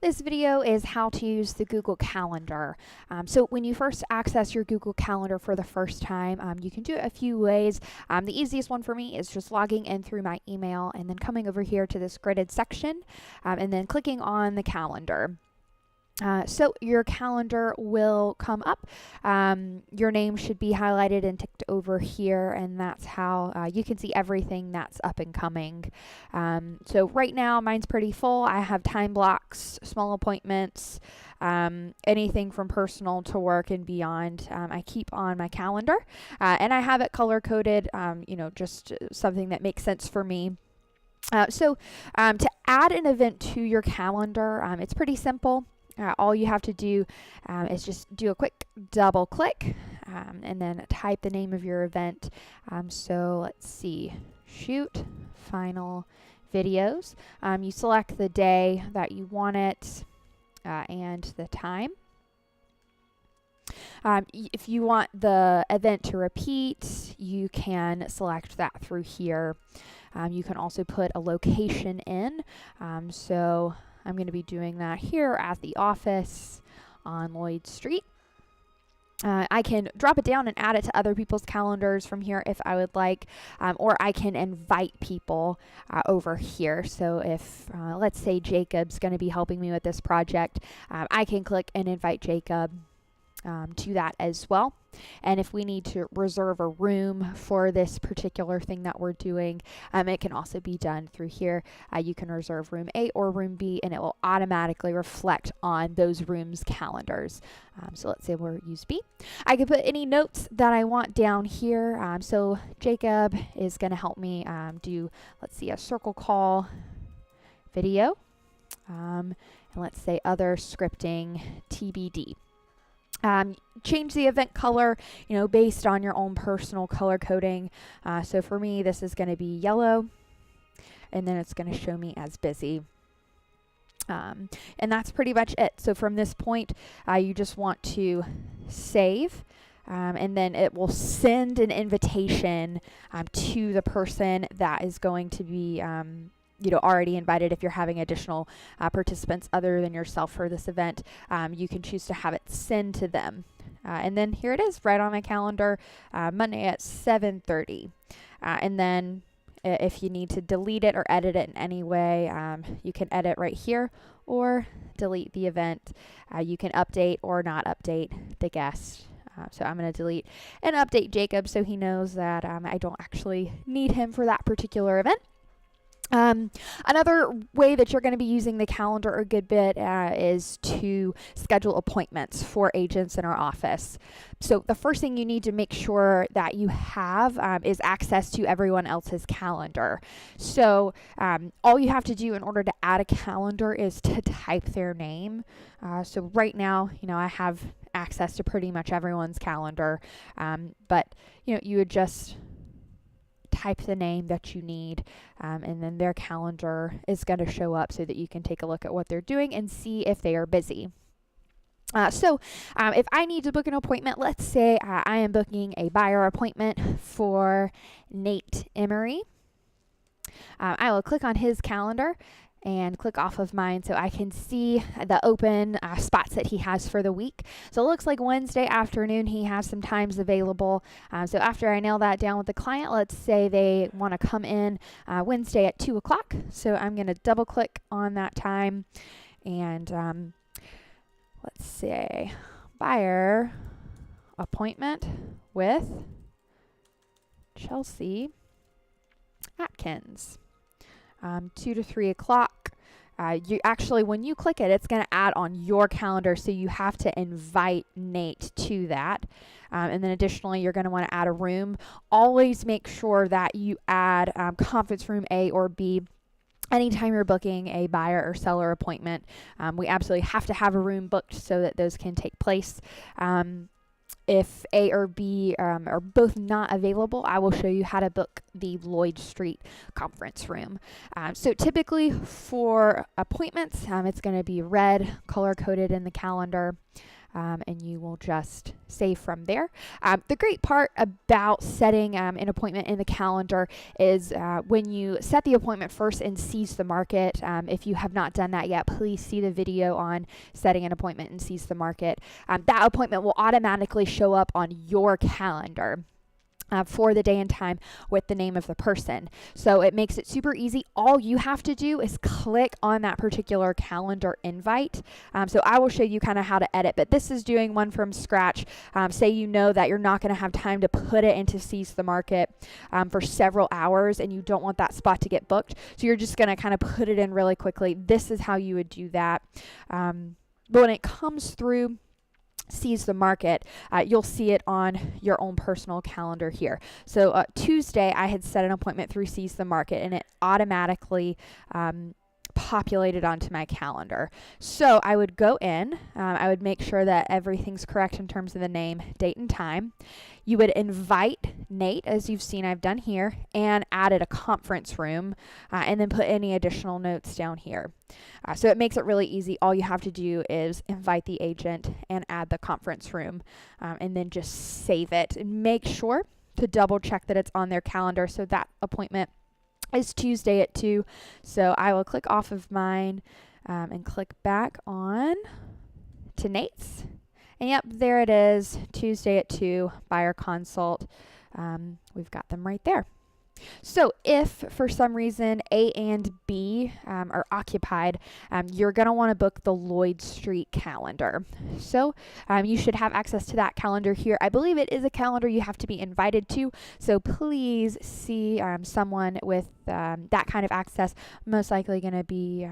this video is how to use the Google Calendar. So when you first access your Google Calendar for the first time, you can do it a few ways. The easiest one for me is just logging in through my email and then coming over here to this gridded section and then clicking on the calendar. So your calendar will come up. Your name should be highlighted and ticked over here, and that's how you can see everything that's up and coming. So right now mine's pretty full. I have time blocks, small appointments, anything from personal to work and beyond. I keep on my calendar, and I have it color coded, just something that makes sense for me. So to add an event to your calendar, it's pretty simple. All you have to do is just do a quick double click and then type the name of your event. So let's see, shoot final videos. You select the day that you want it and the time. If you want the event to repeat, you can select that through here. You can also put a location in. So I'm going to be doing that here at the office on Lloyd Street. I can drop it down and add it to other people's calendars from here if I would like, or I can invite people over here. So if, let's say Jacob's going to be helping me with this project, I can click and invite Jacob to that as well. And if we need to reserve a room for this particular thing that we're doing, it can also be done through here. You can reserve room A or room B, and it will automatically reflect on those rooms' calendars. So let's say we'll use B. I can put any notes that I want down here. So Jacob is going to help me do, let's see, a circle call video. And let's say other scripting TBD. Change the event color, based on your own personal color coding. So for me, this is going to be yellow, and then it's going to show me as busy. And that's pretty much it. So from this point, you just want to save, and then it will send an invitation to the person that is going to be already invited. If you're having additional participants other than yourself for this event, you can choose to have it send to them. And then here it is right on my calendar, Monday at 7:30. And then if you need to delete it or edit it in any way, you can edit right here or delete the event. You can update or not update the guest. So I'm going to delete and update Jacob so he knows that I don't actually need him for that particular event. Another way that you're going to be using the calendar a good bit is to schedule appointments for agents in our office. So the first thing you need to make sure that you have is access to everyone else's calendar. So all you have to do in order to add a calendar is to type their name. So right now, I have access to pretty much everyone's calendar, but you would just type the name that you need, and then their calendar is going to show up so that you can take a look at what they're doing and see if they are busy. So if I need to book an appointment, let's say I am booking a buyer appointment for Nate Emery. I will click on his calendar and click off of mine so I can see the open spots that he has for the week. So it looks like Wednesday afternoon he has some times available. So after I nail that down with the client, let's say they want to come in Wednesday at 2 o'clock. So I'm going to double click on that time, and let's say buyer appointment with Chelsea Atkins. 2 to 3 o'clock. You actually, when you click it, it's going to add on your calendar, so you have to invite Nate to that. And then additionally, you're going to want to add a room. Always make sure that you add conference room A or B. Anytime you're booking a buyer or seller appointment, we absolutely have to have a room booked so that those can take place. If A or B are both not available, I will show you how to book the Lloyd Street conference room. So typically for appointments, it's going to be red, color-coded in the calendar. and you will just save from there. The great part about setting an appointment in the calendar is when you set the appointment first and Seize the Market. If you have not done that yet, please see the video on setting an appointment and Seize the Market. That appointment will automatically show up on your calendar for the day and time with the name of the person. So it makes it super easy. All you have to do is click on that particular calendar invite. So I will show you kind of how to edit, but this is doing one from scratch. Say you know that you're not going to have time to put it into Seize the Market for several hours and you don't want that spot to get booked. So you're just going to kind of put it in really quickly. This is how you would do that. But when it comes through Seize the Market, you'll see it on your own personal calendar here. So Tuesday, I had set an appointment through Seize the Market, and it automatically populated onto my calendar. So I would go in, I would make sure that everything's correct in terms of the name, date, and time. You would invite Nate, as you've seen I've done here, and added a conference room, and then put any additional notes down here. So it makes it really easy. All you have to do is invite the agent and add the conference room, and then just save it. And make sure to double check that it's on their calendar. So that appointment is Tuesday at 2. So I will click off of mine and click back on to Nate's. And yep, there it is, Tuesday at 2, buyer consult. We've got them right there. So if for some reason A and B are occupied, you're going to want to book the Lloyd Street calendar. So you should have access to that calendar here. I believe it is a calendar you have to be invited to. So please see someone with that kind of access. Most likely going to be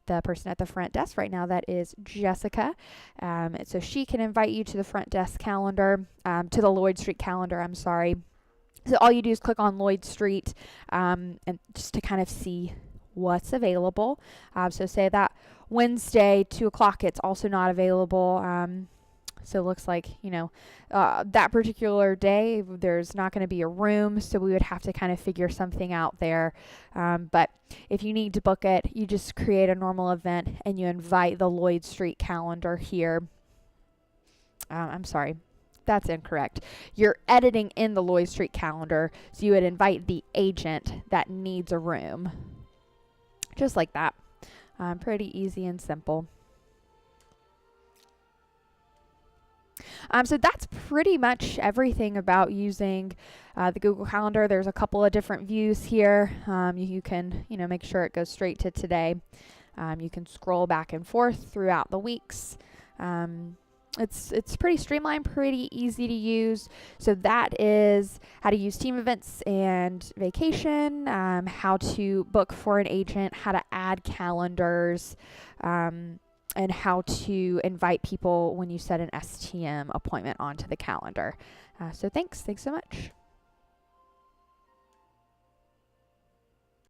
the person at the front desk right now. That is Jessica. So she can invite you to the front desk calendar, to the Lloyd Street calendar, I'm sorry. So all you do is click on Lloyd Street and just to kind of see what's available. So say that Wednesday, 2 o'clock, it's also not available. So it looks like, that particular day, there's not going to be a room. So we would have to kind of figure something out there. But if you need to book it, you just create a normal event and you invite the Lloyd Street calendar here. I'm sorry. That's incorrect. You're editing in the Lloyd Street calendar, so you would invite the agent that needs a room. Just like that. Pretty easy and simple. So that's pretty much everything about using the Google Calendar. There's a couple of different views here. You can, make sure it goes straight to today. You can scroll back and forth throughout the weeks. It's pretty streamlined, pretty easy to use. So that is how to use team events and vacation, how to book for an agent, how to add calendars, and how to invite people when you set an STM appointment onto the calendar. So thanks so much.